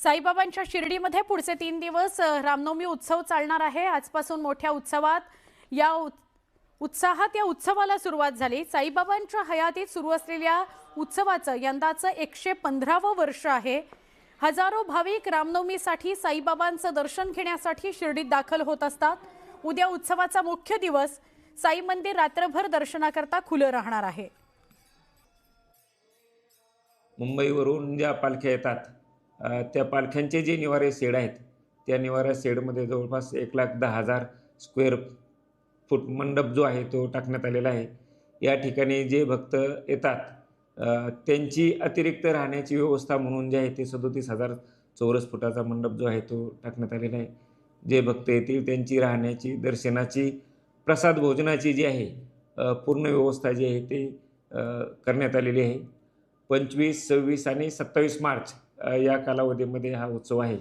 साईबाबांच्या शिर्डीमध्ये पुढचे 3 दिवस रामनवमी उत्सव चालणार आहे। आजपासून मोठ्या उत्साहात या उत्सवाला सुरुवात झाली। साईबाबांच्या हयातीत सुरू असलेल्या उत्सवाचं यंदाचं 115वं वर्ष आहे। हजारो भाविक रामनवमीसाठी साईबाबांचं दर्शन घेण्यासाठी शिर्डीत दाखल होत असतात। उद्या उत्सवाचा मुख्य दिवस साई मंदिर रात्रभर दर्शनाकरता खुलं राहणार आहे। मुंबईवरून ज्या पालख्या येतात त्या पालख्यांचे जे निवारे शेड आहेत त्या निवारा शेडमध्ये जवळपास 1,10,000 स्क्वेअर फूट मंडप जो आहे तो टाकण्यात आलेला आहे। या ठिकाणी जे भक्त येतात त्यांची अतिरिक्त राहण्याची व्यवस्था म्हणून जे आहे ते 37,000 चौरस फुटाचा मंडप जो आहे तो टाकण्यात आलेला आहे। जे भक्त येतील त्यांची राहण्याची, दर्शनाची, प्रसाद भोजनाची जी आहे पूर्ण व्यवस्था जी आहे ते करण्यात आलेली आहे। 25, 26 आणि 27 मार्च या कालावधीमध्ये हा उत्सव आहे।